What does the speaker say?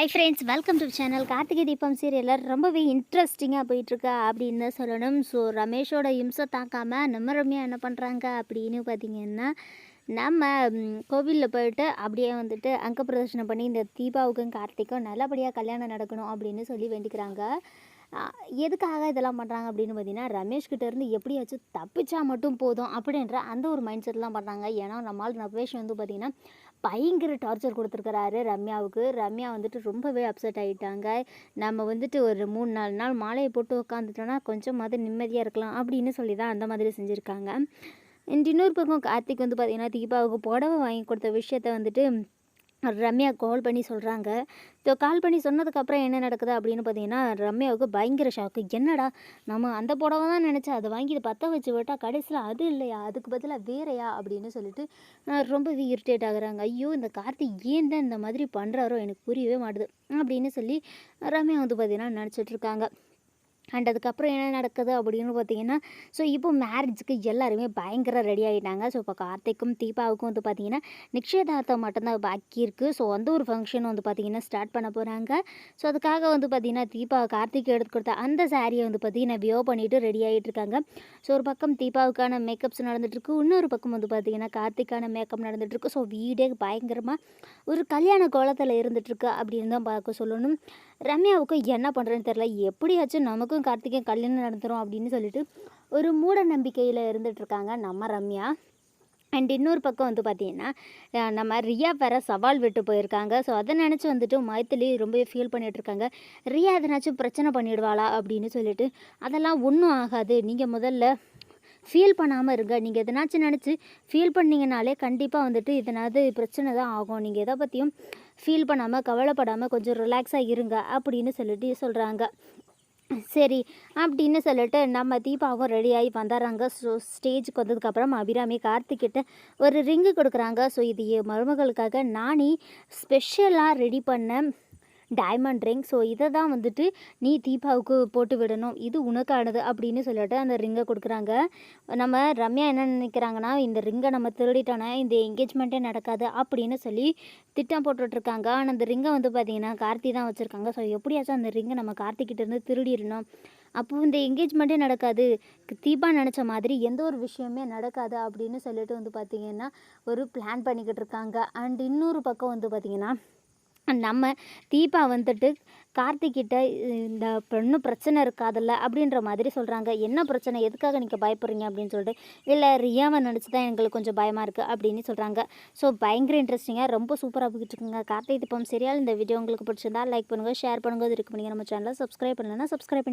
Hi friends, welcome to channel. Karthigai Deepam சீரியலில் ரொம்பவே இன்ட்ரெஸ்டிங்காக போயிட்டுருக்கா அப்படின்னு தான் சொல்லணும். ஸோ ரமேஷோட இம்சை தாக்காமல் நம்ம ரம்யா என்ன பண்ணுறாங்க அப்படின்னு பார்த்தீங்கன்னா, நம்ம கோவிலில் போயிட்டு அப்படியே வந்துட்டு அங்க பிரதர்ஷனம் பண்ணி இந்த தீபாவுக்கும் கார்த்திக்கும் நல்லபடியாக கல்யாணம் நடக்கணும் அப்படின்னு சொல்லி வேண்டிக்கிறாங்க. எதுக்காக இதெல்லாம் பண்ணுறாங்க அப்படின்னு பார்த்தீங்கன்னா, ரமேஷ்கிட்டேருந்து எப்படியாச்சும் தப்பிச்சா மட்டும் போதும் அப்படின்ற அந்த ஒரு மைண்ட் செட்லாம் பண்ணுறாங்க. ஏன்னா நம்மால் ரமேஷ் வந்து பார்த்திங்கன்னா பயங்கர டார்ச்சர் கொடுத்துருக்குறாரு ரம்யாவுக்கு. ரம்யா வந்துட்டு ரொம்பவே அப்செட் ஆகிட்டாங்க. நம்ம வந்துட்டு ஒரு 3-4 நாள் மாலையை போட்டு உட்காந்துட்டோன்னா கொஞ்சமாவது நிம்மதியாக இருக்கலாம் அப்படின்னு சொல்லி தான் அந்த மாதிரி செஞ்சுருக்காங்க. இன்னொரு பக்கம் கார்த்திக் வந்து பார்த்திங்கன்னா தீபாவுக்கு புடவை வாங்கி கொடுத்த விஷயத்த வந்துட்டு ரம்யா கால் பண்ணி சொல்கிறாங்க. ஸோ கால் பண்ணி சொன்னதுக்கப்புறம் என்ன நடக்குது அப்படின்னு பார்த்தீங்கன்னா, ரம்யாவுக்கு பயங்கர ஷாக்கு. என்னடா நம்ம அந்த புடவை தான் நினச்சா அதை வாங்கி இதை பற்ற வச்சு விட்டால் கடைசியில் அது இல்லையா, அதுக்கு பதிலாக வேறையா அப்படின்னு சொல்லிட்டு ரொம்பவே இரிட்டேட் ஆகுறாங்க. ஐயோ, இந்த கார்த்திக் ஏன் தான் இந்த மாதிரி பண்ணுறாரோ எனக்கு புரியவே மாட்டுது அப்படின்னு சொல்லி ரம்யா வந்து பார்த்திங்கன்னா நினச்சிட்ருக்காங்க. அண்ட் அதுக்கப்புறம் என்ன நடக்குது அப்படின்னு பார்த்தீங்கன்னா, ஸோ இப்போ மேரேஜுக்கு எல்லாருமே பயங்கர ரெடி ஆகிட்டாங்க. ஸோ இப்போ கார்த்திக்கும் தீபாவுக்கும் வந்து பார்த்திங்கன்னா நிச்சயதார்த்தம் மட்டும்தான் பாக்கி இருக்குது. ஸோ அந்த ஒரு ஃபங்க்ஷன் வந்து பார்த்திங்கன்னா ஸ்டார்ட் பண்ண போகிறாங்க. ஸோ அதுக்காக வந்து பார்த்திங்கன்னா தீபா கார்த்திக் எடுத்து கொடுத்த அந்த சாரியை வந்து பார்த்திங்கன்னா வியோ பண்ணிவிட்டு ரெடி ஆகிட்டு இருக்காங்க. ஸோ ஒரு பக்கம் தீபாவுக்கான மேக்கப்ஸ் நடந்துகிட்ருக்கு, இன்னொரு பக்கம் வந்து பார்த்திங்கன்னா கார்த்திக்கான மேக்கப் நடந்துகிட்ருக்கு. ஸோ வீடே பயங்கரமாக ஒரு கல்யாண கோலத்தில் இருந்துகிட்ருக்கு அப்படின்னு தான் பார்க்க சொல்லணும். ரம்யாவுக்கு என்ன பண்ணுறேன்னு தெரில. எப்படியாச்சும் நமக்கும் கார்த்திகை கல்யாணம் நடந்துடும் அப்படின்னு சொல்லிட்டு ஒரு மூட நம்பிக்கையில் இருந்துகிட்ருக்காங்க நம்ம ரம்யா. அண்ட் இன்னொரு பக்கம் வந்து பார்த்திங்கன்னா, நம்ம ரியா வேறு சவால் விட்டு போயிருக்காங்க. ஸோ அதை நினச்சி வந்துட்டு மைத்திலி ரொம்பவே ஃபீல் பண்ணிகிட்ருக்காங்க. ரியா எதனாச்சும் பிரச்சனை பண்ணிடுவாளா அப்படின்னு சொல்லிட்டு. அதெல்லாம் ஒன்றும் ஆகாது, நீங்கள் முதல்ல ஃபீல் பண்ணாமல் இருங்க. நீங்கள் எதனாச்சும் நினச்சி ஃபீல் பண்ணிங்கனாலே கண்டிப்பாக வந்துட்டு எதனாவது பிரச்சனை தான் ஆகும். நீங்கள் எதை பற்றியும் ஃபீல் பண்ணாமல் கவலைப்படாமல் கொஞ்சம் ரிலாக்ஸாக இருங்க அப்படின்னு சொல்லிட்டு சொல்கிறாங்க. சரி அப்படின்னு சொல்லிட்டு நம்ம தீபாவும் ரெடியாகி வந்துடுறாங்க. ஸோ ஸ்டேஜுக்கு வந்ததுக்கப்புறம் அபிராமி கார்த்திக்கிட்ட ஒரு ரிங்கு கொடுக்குறாங்க. ஸோ இது என் மருமகளுக்காக நானே ஸ்பெஷலாக ரெடி பண்ண டைமண்ட் ரிங். ஸோ இதை தான் வந்துட்டு நீ தீபாவுக்கு போட்டு விடணும், இது உனக்கானது அப்படின்னு சொல்லிட்டு அந்த ரிங்கை கொடுக்குறாங்க. நம்ம ரம்யா என்ன நினைக்கிறாங்கன்னா, இந்த ரிங்கை நம்ம திருடிட்டோன்னா இந்த என்கேஜ்மெண்ட்டே நடக்காது அப்படின்னு சொல்லி திட்டம் போட்டுட்ருக்காங்க. ஆனால் அந்த ரிங்கை வந்து பார்த்திங்கன்னா கார்த்தி தான் வச்சுருக்காங்க. ஸோ எப்படியாச்சும் அந்த ரிங்கை நம்ம கார்த்திக்கிட்டேருந்து திருடிடணும், அப்போது இந்த என்கேஜ்மெண்ட்டே நடக்காது, தீபா நினச்ச மாதிரி எந்த ஒரு விஷயமே நடக்காது அப்படின்னு சொல்லிட்டு வந்து பார்த்திங்கன்னா ஒரு பிளான் பண்ணிக்கிட்டு இருக்காங்க. அண்ட் இன்னொரு பக்கம் வந்து பார்த்திங்கன்னா நம்ம தீபா வந்துட்டு கார்த்திக்கிட்ட இந்த இன்னும் பிரச்சனை இருக்காதில்ல அப்படின்ற மாதிரி சொல்கிறாங்க. என்ன பிரச்சனை, எதுக்காக நீங்கள் பயப்படுறீங்க அப்படின்னு சொல்லிட்டு, இல்லை ரியாவை நினச்சி தான் எங்களுக்கு கொஞ்சம் பயமாக இருக்குது அப்படின்னு சொல்கிறாங்க. ஸோ பயங்கர இன்ட்ரெஸ்டிங்காக ரொம்ப சூப்பராக போய்கிட்டு இருக்குங்க கார்த்திகை தீபம் சீரியல். இந்த வீடியோ உங்களுக்கு பிடிச்சிருந்தா லைக் பண்ணுங்கள், ஷேர் பண்ணுங்கள், இது இருக்கு பண்ணிங்க. நம்ம சேனலை சப்ஸ்கிரைப் பண்ணலைன்னா சப்ஸ்கிரைப் பண்ணி